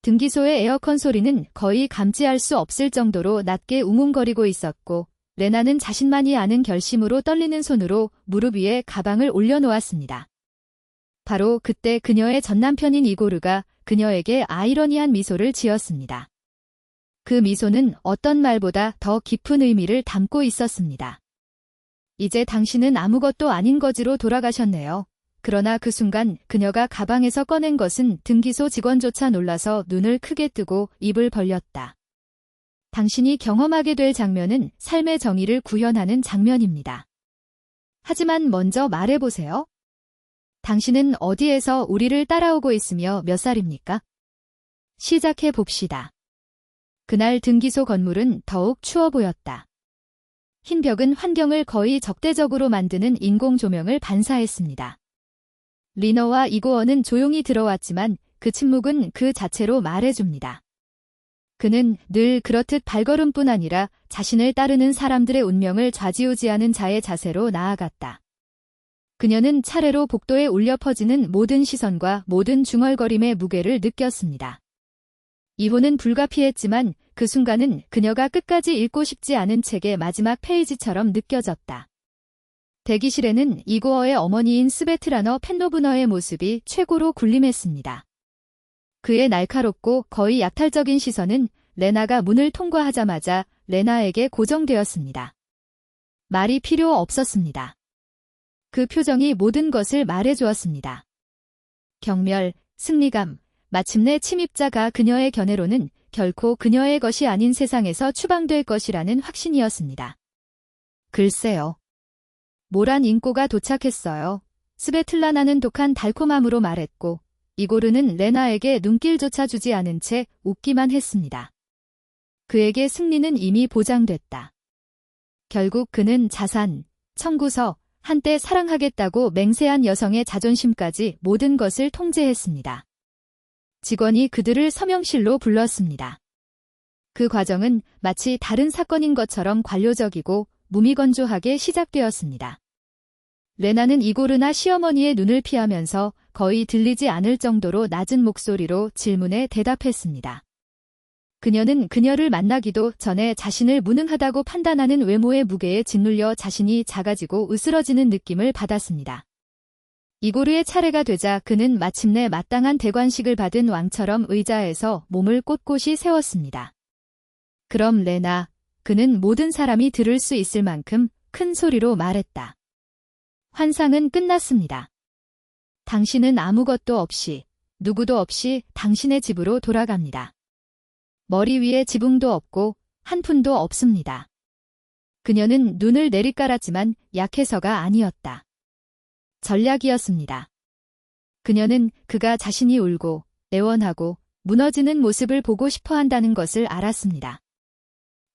등기소의 에어컨 소리는 거의 감지할 수 없을 정도로 낮게 웅웅거리고 있었고 레나는 자신만이 아는 결심으로 떨리는 손으로 무릎 위에 가방을 올려놓았습니다. 바로 그때 그녀의 전남편인 이고르가 그녀에게 아이러니한 미소를 지었습니다. 그 미소는 어떤 말보다 더 깊은 의미를 담고 있었습니다. 이제 당신은 아무것도 아닌 거지로 돌아가셨네요. 그러나 그 순간 그녀가 가방에서 꺼낸 것은 등기소 직원조차 놀라서 눈을 크게 뜨고 입을 벌렸다. 당신이 경험하게 될 장면은 삶의 정의를 구현하는 장면입니다. 하지만 먼저 말해보세요. 당신은 어디에서 우리를 따라오고 있으며 몇 살입니까? 시작해 봅시다. 그날 등기소 건물은 더욱 추워 보였다. 흰 벽은 환경을 거의 적대적으로 만드는 인공 조명을 반사했습니다. 리너와 이고어는 조용히 들어왔지만 그 침묵은 그 자체로 말해줍니다. 그는 늘 그렇듯 발걸음뿐 아니라 자신을 따르는 사람들의 운명을 좌지우지하는 자의 자세로 나아갔다. 그녀는 차례로 복도에 울려 퍼지는 모든 시선과 모든 중얼거림의 무게를 느꼈습니다. 이혼은 불가피했지만 그 순간은 그녀가 끝까지 읽고 싶지 않은 책의 마지막 페이지처럼 느껴졌다. 대기실에는 이고어의 어머니인 스베트라너 펜노브너의 모습이 최고로 군림했습니다. 그의 날카롭고 거의 약탈적인 시선은 레나가 문을 통과하자마자 레나에게 고정되었습니다. 말이 필요 없었습니다. 그 표정이 모든 것을 말해주었습니다. 경멸, 승리감, 마침내 침입자가 그녀의 견해로는 결코 그녀의 것이 아닌 세상에서 추방될 것이라는 확신이었습니다. 글쎄요. 모란 인꼬가 도착했어요. 스베틀라나는 독한 달콤함으로 말했고 이고르는 레나에게 눈길조차 주지 않은 채 웃기만 했습니다. 그에게 승리는 이미 보장됐다. 결국 그는 자산, 청구서, 한때 사랑하겠다고 맹세한 여성의 자존심까지 모든 것을 통제했습니다. 직원이 그들을 서명실로 불렀습니다. 그 과정은 마치 다른 사건인 것처럼 관료적이고 무미건조하게 시작되었습니다. 레나는 이고르나 시어머니의 눈을 피하면서 거의 들리지 않을 정도로 낮은 목소리로 질문에 대답했습니다. 그녀는 그녀를 만나기도 전에 자신을 무능하다고 판단하는 외모의 무게에 짓눌려 자신이 작아지고 으스러지는 느낌을 받았습니다. 이고르의 차례가 되자 그는 마침내 마땅한 대관식을 받은 왕처럼 의자에서 몸을 꼿꼿이 세웠습니다. 그럼 레나, 그는 모든 사람이 들을 수 있을 만큼 큰 소리로 말했다. 환상은 끝났습니다. 당신은 아무것도 없이, 누구도 없이 당신의 집으로 돌아갑니다. 머리 위에 지붕도 없고 한 푼도 없습니다. 그녀는 눈을 내리깔았지만 약해서가 아니었다. 전략이었습니다. 그녀는 그가 자신이 울고 애원하고 무너지는 모습을 보고 싶어 한다는 것을 알았습니다.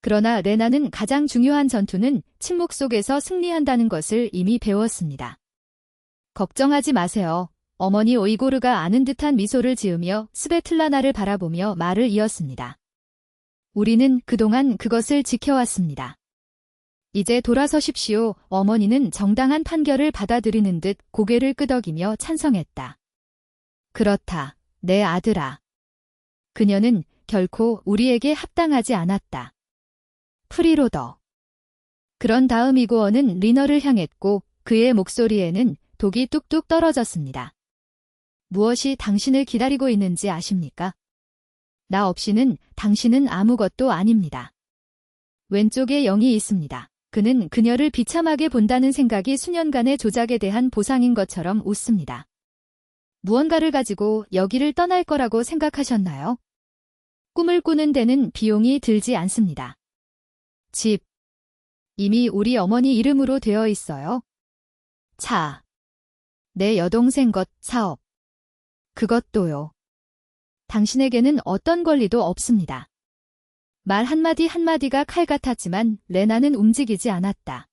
그러나 레나는 가장 중요한 전투는 침묵 속에서 승리한다는 것을 이미 배웠습니다. 걱정하지 마세요. 어머니 오이고르가 아는 듯한 미소를 지으며 스베틀라나를 바라보며 말을 이었습니다. 우리는 그동안 그것을 지켜왔습니다. 이제 돌아서십시오. 어머니는 정당한 판결을 받아들이는 듯 고개를 끄덕이며 찬성했다. 그렇다, 내 아들아. 그녀는 결코 우리에게 합당하지 않았다. 프리로더. 그런 다음 이고어는 리너를 향했고 그의 목소리에는 독이 뚝뚝 떨어졌습니다. 무엇이 당신을 기다리고 있는지 아십니까? 나 없이는 당신은 아무것도 아닙니다. 왼쪽에 영이 있습니다. 그는 그녀를 비참하게 본다는 생각이 수년간의 조작에 대한 보상인 것처럼 웃습니다. 무언가를 가지고 여기를 떠날 거라고 생각하셨나요? 꿈을 꾸는 데는 비용이 들지 않습니다. 집. 이미 우리 어머니 이름으로 되어 있어요. 차. 내 여동생 것, 사업. 그것도요. 당신에게는 어떤 권리도 없습니다. 말 한마디 한마디가 칼 같았지만 레나는 움직이지 않았다.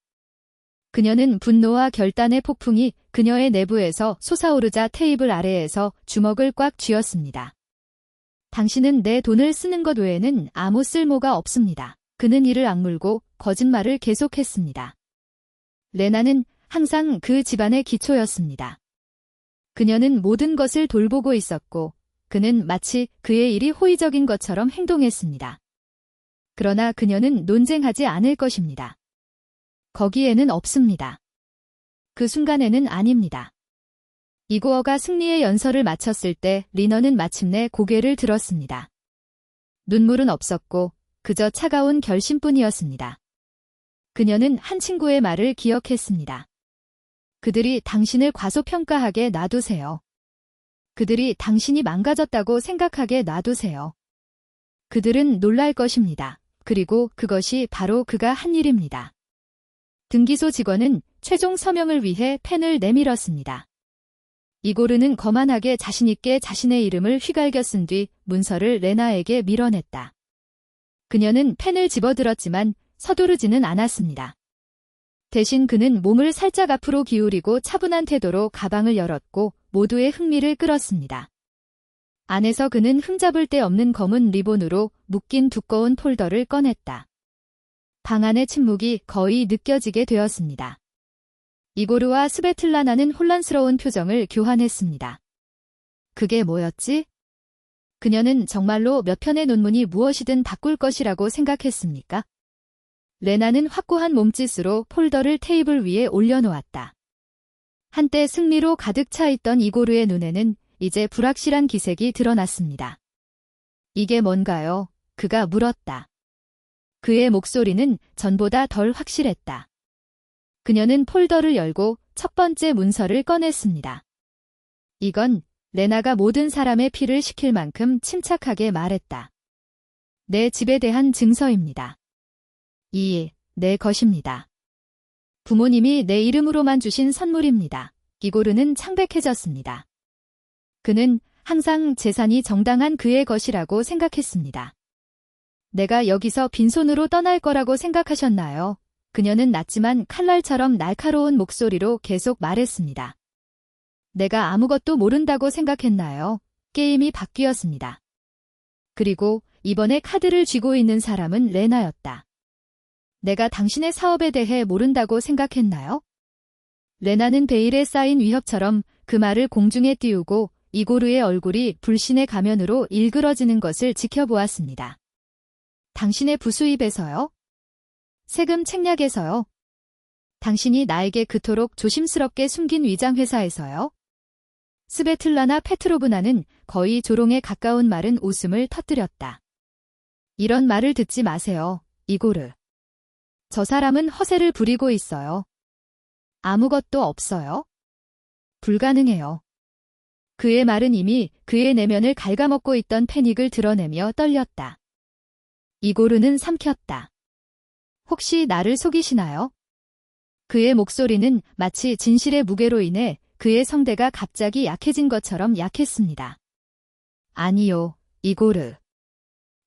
그녀는 분노와 결단의 폭풍이 그녀의 내부에서 솟아오르자 테이블 아래에서 주먹을 꽉 쥐었습니다. 당신은 내 돈을 쓰는 것 외에는 아무 쓸모가 없습니다. 그는 이를 악물고 거짓말을 계속했습니다. 레나는 항상 그 집안의 기초였습니다. 그녀는 모든 것을 돌보고 있었고 그는 마치 그의 일이 호의적인 것처럼 행동했습니다. 그러나 그녀는 논쟁하지 않을 것입니다. 거기에는 없습니다. 그 순간에는 아닙니다. 이고어가 승리의 연설을 마쳤을 때 리너는 마침내 고개를 들었습니다. 눈물은 없었고 그저 차가운 결심뿐이었습니다. 그녀는 한 친구의 말을 기억했습니다. 그들이 당신을 과소평가하게 놔두세요. 그들이 당신이 망가졌다고 생각하게 놔두세요. 그들은 놀랄 것입니다. 그리고 그것이 바로 그가 한 일입니다. 등기소 직원은 최종 서명을 위해 펜을 내밀었습니다. 이고르는 거만하게 자신있게 자신의 이름을 휘갈겨 쓴 뒤 문서를 레나에게 밀어냈다. 그녀는 펜을 집어들었지만 서두르지는 않았습니다. 대신 그는 몸을 살짝 앞으로 기울이고 차분한 태도로 가방을 열었고 모두의 흥미를 끌었습니다. 안에서 그는 흠잡을 데 없는 검은 리본으로 묶인 두꺼운 폴더를 꺼냈다. 방 안의 침묵이 거의 느껴지게 되었습니다. 이고르와 스베틀라나는 혼란스러운 표정을 교환했습니다. 그게 뭐였지? 그녀는 정말로 몇 편의 논문이 무엇이든 바꿀 것이라고 생각했습니까? 레나는 확고한 몸짓으로 폴더를 테이블 위에 올려놓았다. 한때 승리로 가득 차 있던 이고르의 눈에는 이제 불확실한 기색이 드러났습니다. 이게 뭔가요? 그가 물었다. 그의 목소리는 전보다 덜 확실했다. 그녀는 폴더를 열고 첫 번째 문서를 꺼냈습니다. 이건 레나가 모든 사람의 피를 식힐 만큼 침착하게 말했다. 내 집에 대한 증서입니다. 내 것입니다. 부모님이 내 이름으로만 주신 선물입니다. 이고르는 창백해졌습니다. 그는 항상 재산이 정당한 그의 것이라고 생각했습니다. 내가 여기서 빈손으로 떠날 거라고 생각하셨나요? 그녀는 낮지만 칼날처럼 날카로운 목소리로 계속 말했습니다. 내가 아무것도 모른다고 생각했나요? 게임이 바뀌었습니다. 그리고 이번에 카드를 쥐고 있는 사람은 레나였다. 내가 당신의 사업에 대해 모른다고 생각했나요? 레나는 베일에 쌓인 위협처럼 그 말을 공중에 띄우고 이고르의 얼굴이 불신의 가면으로 일그러지는 것을 지켜보았습니다. 당신의 부수입에서요? 세금 책략에서요? 당신이 나에게 그토록 조심스럽게 숨긴 위장회사에서요? 스베틀라나 페트로브나는 거의 조롱에 가까운 말은 웃음을 터뜨렸다. 이런 말을 듣지 마세요, 이고르. 저 사람은 허세를 부리고 있어요. 아무것도 없어요. 불가능해요. 그의 말은 이미 그의 내면을 갉아먹고 있던 패닉을 드러내며 떨렸다. 이고르는 삼켰다. 혹시 나를 속이시나요? 그의 목소리는 마치 진실의 무게로 인해 그의 성대가 갑자기 약해진 것처럼 약했습니다. 아니요, 이고르.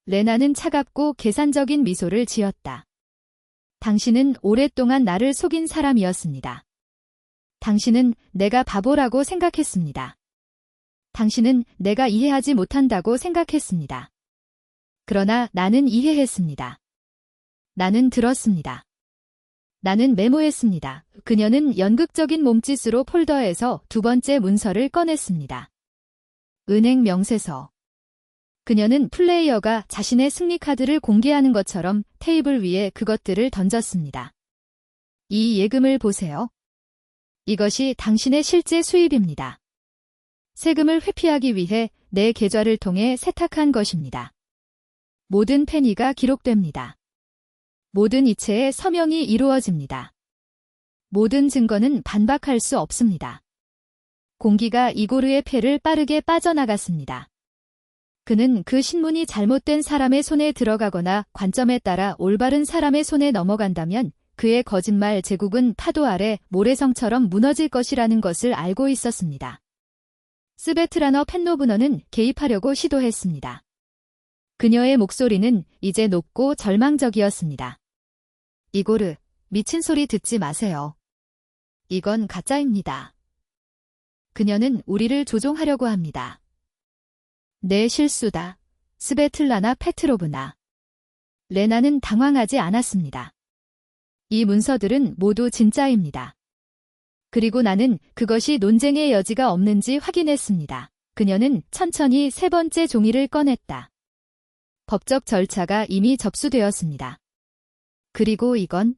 레나는 차갑고 계산적인 미소를 지었다. 당신은 오랫동안 나를 속인 사람이었습니다. 당신은 내가 바보라고 생각했습니다. 당신은 내가 이해하지 못한다고 생각했습니다. 그러나 나는 이해했습니다. 나는 들었습니다. 나는 메모했습니다. 그녀는 연극적인 몸짓으로 폴더에서 두 번째 문서를 꺼냈습니다. 은행 명세서. 그녀는 플레이어가 자신의 승리 카드를 공개하는 것처럼 테이블 위에 그것들을 던졌습니다. 이 예금을 보세요. 이것이 당신의 실제 수입입니다. 세금을 회피하기 위해 내 계좌를 통해 세탁한 것입니다. 모든 페니가 기록됩니다. 모든 이체의 서명이 이루어집니다. 모든 증거는 반박할 수 없습니다. 공기가 이고르의 폐를 빠르게 빠져나갔습니다. 그는 그 신문이 잘못된 사람의 손에 들어가거나 관점에 따라 올바른 사람의 손에 넘어간다면 그의 거짓말 제국은 파도 아래 모래성처럼 무너질 것이라는 것을 알고 있었습니다. 스베트라너 펜노브너는 개입하려고 시도했습니다. 그녀의 목소리는 이제 높고 절망적이었습니다. 이고르, 미친 소리 듣지 마세요. 이건 가짜입니다. 그녀는 우리를 조종하려고 합니다. 내 실수다. 스베틀라나 페트로브나. 레나는 당황하지 않았습니다. 이 문서들은 모두 진짜입니다. 그리고 나는 그것이 논쟁의 여지가 없는지 확인했습니다. 그녀는 천천히 세 번째 종이를 꺼냈다. 법적 절차가 이미 접수되었습니다. 그리고 이건?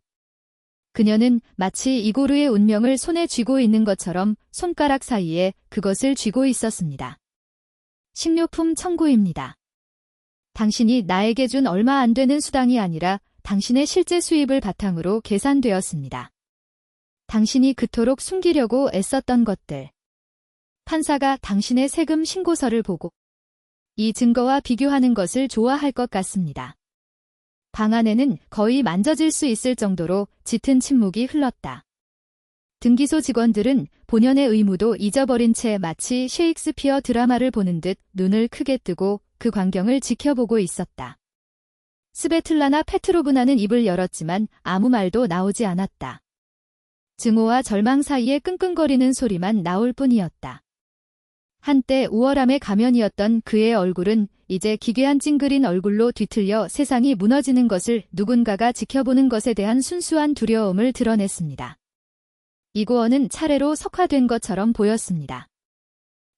그녀는 마치 이고르의 운명을 손에 쥐고 있는 것처럼 손가락 사이에 그것을 쥐고 있었습니다. 식료품 청구입니다. 당신이 나에게 준 얼마 안 되는 수당이 아니라 당신의 실제 수입을 바탕으로 계산되었습니다. 당신이 그토록 숨기려고 애썼던 것들. 판사가 당신의 세금 신고서를 보고 이 증거와 비교하는 것을 좋아할 것 같습니다. 방 안에는 거의 만져질 수 있을 정도로 짙은 침묵이 흘렀다. 등기소 직원들은 본연의 의무도 잊어버린 채 마치 셰익스피어 드라마를 보는 듯 눈을 크게 뜨고 그 광경을 지켜보고 있었다. 스베틀라나 페트로브나는 입을 열었지만 아무 말도 나오지 않았다. 증오와 절망 사이에 끙끙거리는 소리만 나올 뿐이었다. 한때 우월함의 가면이었던 그의 얼굴은 이제 기괴한 찡그린 얼굴로 뒤틀려 세상이 무너지는 것을 누군가가 지켜보는 것에 대한 순수한 두려움을 드러냈습니다. 이고어는 차례로 석화된 것처럼 보였습니다.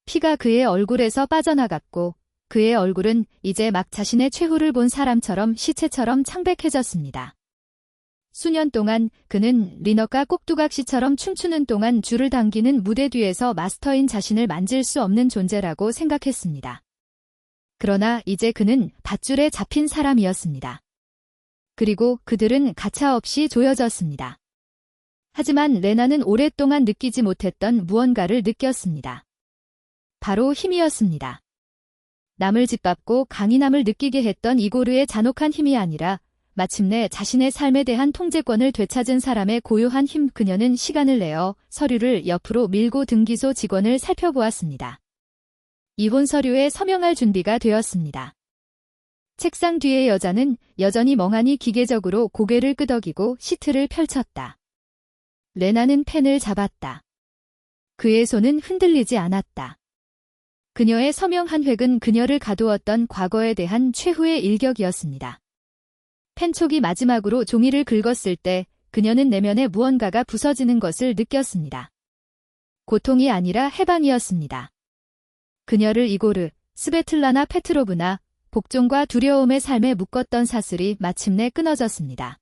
피가 그의 얼굴에서 빠져나갔고 그의 얼굴은 이제 막 자신의 최후를 본 사람처럼 시체처럼 창백해졌습니다. 수년 동안 그는 리너가 꼭두각시처럼 춤추는 동안 줄을 당기는 무대 뒤에서 마스터인 자신을 만질 수 없는 존재라고 생각했습니다. 그러나 이제 그는 밧줄에 잡힌 사람이었습니다. 그리고 그들은 가차없이 조여졌습니다. 하지만 레나는 오랫동안 느끼지 못했던 무언가를 느꼈습니다. 바로 힘이었습니다. 남을 짓밟고 강인함을 느끼게 했던 이고르의 잔혹한 힘이 아니라 마침내 자신의 삶에 대한 통제권을 되찾은 사람의 고요한 힘. 그녀는 시간을 내어 서류를 옆으로 밀고 등기소 직원을 살펴보았습니다. 이혼 서류에 서명할 준비가 되었습니다. 책상 뒤의 여자는 여전히 멍하니 기계적으로 고개를 끄덕이고 시트를 펼쳤다. 레나는 펜을 잡았다. 그의 손은 흔들리지 않았다. 그녀의 서명 한 획은 그녀를 가두었던 과거에 대한 최후의 일격이었습니다. 펜촉이 마지막으로 종이를 긁었을 때 그녀는 내면에 무언가가 부서지는 것을 느꼈습니다. 고통이 아니라 해방이었습니다. 그녀를 이고르, 스베틀라나 페트로브나, 복종과 두려움의 삶에 묶었던 사슬이 마침내 끊어졌습니다.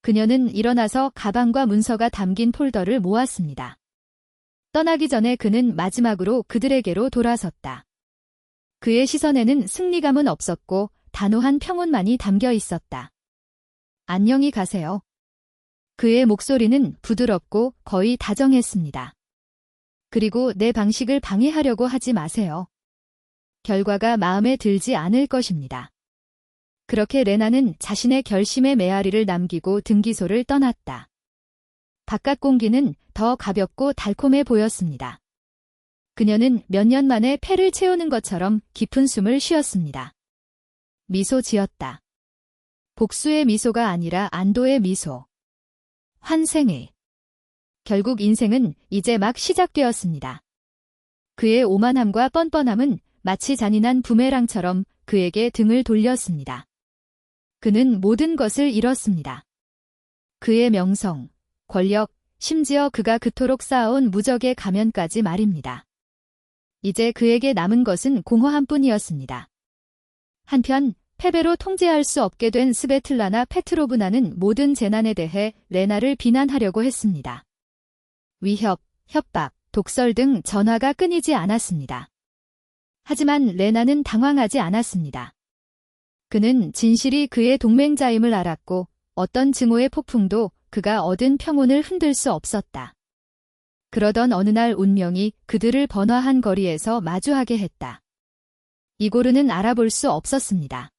그녀는 일어나서 가방과 문서가 담긴 폴더를 모았습니다. 떠나기 전에 그는 마지막으로 그들에게로 돌아섰다. 그의 시선에는 승리감은 없었고 단호한 평온만이 담겨 있었다. 안녕히 가세요. 그의 목소리는 부드럽고 거의 다정했습니다. 그리고 내 방식을 방해하려고 하지 마세요. 결과가 마음에 들지 않을 것입니다. 그렇게 레나는 자신의 결심의 메아리를 남기고 등기소를 떠났다. 바깥 공기는 더 가볍고 달콤해 보였습니다. 그녀는 몇 년 만에 폐를 채우는 것처럼 깊은 숨을 쉬었습니다. 미소 지었다. 복수의 미소가 아니라 안도의 미소. 환생의. 결국 인생은 이제 막 시작되었습니다. 그의 오만함과 뻔뻔함은 마치 잔인한 부메랑처럼 그에게 등을 돌렸습니다. 그는 모든 것을 잃었습니다. 그의 명성, 권력, 심지어 그가 그토록 쌓아온 무적의 가면까지 말입니다. 이제 그에게 남은 것은 공허함 뿐이었습니다. 한편 패배로 통제할 수 없게 된 스베틀라나 페트로브나는 모든 재난에 대해 레나를 비난하려고 했습니다. 위협, 협박, 독설 등 전화가 끊이지 않았습니다. 하지만 레나는 당황하지 않았습니다. 그는 진실이 그의 동맹자임을 알았고 어떤 증오의 폭풍도 그가 얻은 평온을 흔들 수 없었다. 그러던 어느 날 운명이 그들을 번화한 거리에서 마주하게 했다. 이고르는 알아볼 수 없었습니다.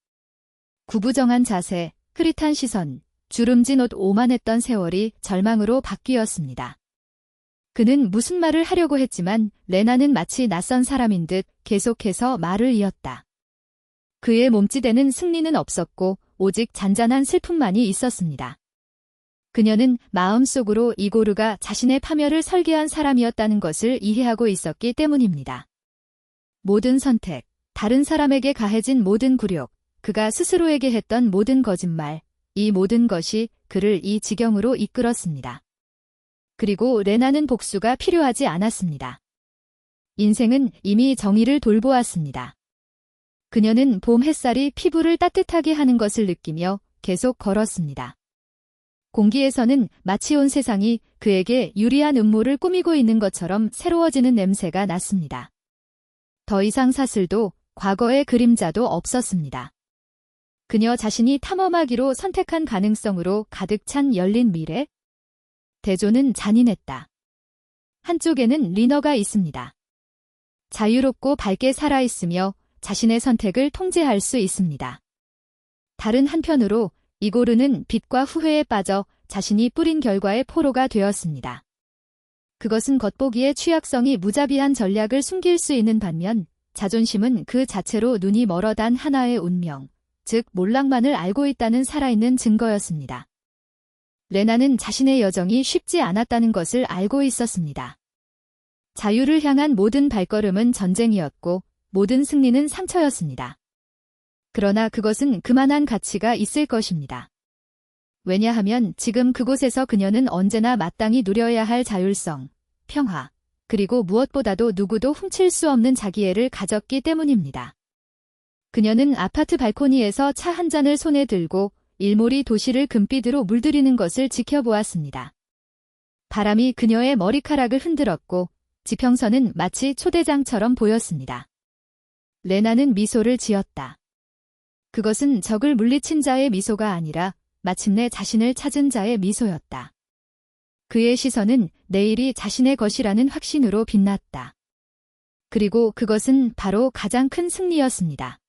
구부정한 자세, 흐릿한 시선, 주름진 옷 오만했던 세월이 절망으로 바뀌었습니다. 그는 무슨 말을 하려고 했지만 레나는 마치 낯선 사람인 듯 계속해서 말을 이었다. 그의 몸짓에는 승리는 없었고 오직 잔잔한 슬픔만이 있었습니다. 그녀는 마음속으로 이고르가 자신의 파멸을 설계한 사람이었다는 것을 이해하고 있었기 때문입니다. 모든 선택, 다른 사람에게 가해진 모든 굴욕, 그가 스스로에게 했던 모든 거짓말, 이 모든 것이 그를 이 지경으로 이끌었습니다. 그리고 레나는 복수가 필요하지 않았습니다. 인생은 이미 정의를 돌보았습니다. 그녀는 봄 햇살이 피부를 따뜻하게 하는 것을 느끼며 계속 걸었습니다. 공기에서는 마치 온 세상이 그에게 유리한 음모를 꾸미고 있는 것처럼 새로워지는 냄새가 났습니다. 더 이상 사슬도 과거의 그림자도 없었습니다. 그녀 자신이 탐험하기로 선택한 가능성으로 가득 찬 열린 미래? 대조는 잔인했다. 한쪽에는 리너가 있습니다. 자유롭고 밝게 살아있으며 자신의 선택을 통제할 수 있습니다. 다른 한편으로 이고르는 빛과 후회에 빠져 자신이 뿌린 결과의 포로가 되었습니다. 그것은 겉보기에 취약성이 무자비한 전략을 숨길 수 있는 반면 자존심은 그 자체로 눈이 멀어단 하나의 운명, 즉 몰락만을 알고 있다는 살아있는 증거였습니다. 레나는 자신의 여정이 쉽지 않았다는 것을 알고 있었습니다. 자유를 향한 모든 발걸음은 전쟁이었고 모든 승리는 상처였습니다. 그러나 그것은 그만한 가치가 있을 것입니다. 왜냐하면 지금 그곳에서 그녀는 언제나 마땅히 누려야 할 자율성, 평화, 그리고 무엇보다도 누구도 훔칠 수 없는 자기애를 가졌기 때문입니다. 그녀는 아파트 발코니에서 차 한 잔을 손에 들고 일몰이 도시를 금빛으로 물들이는 것을 지켜보았습니다. 바람이 그녀의 머리카락을 흔들었고 지평선은 마치 초대장처럼 보였습니다. 레나는 미소를 지었다. 그것은 적을 물리친 자의 미소가 아니라 마침내 자신을 찾은 자의 미소였다. 그의 시선은 내일이 자신의 것이라는 확신으로 빛났다. 그리고 그것은 바로 가장 큰 승리였습니다.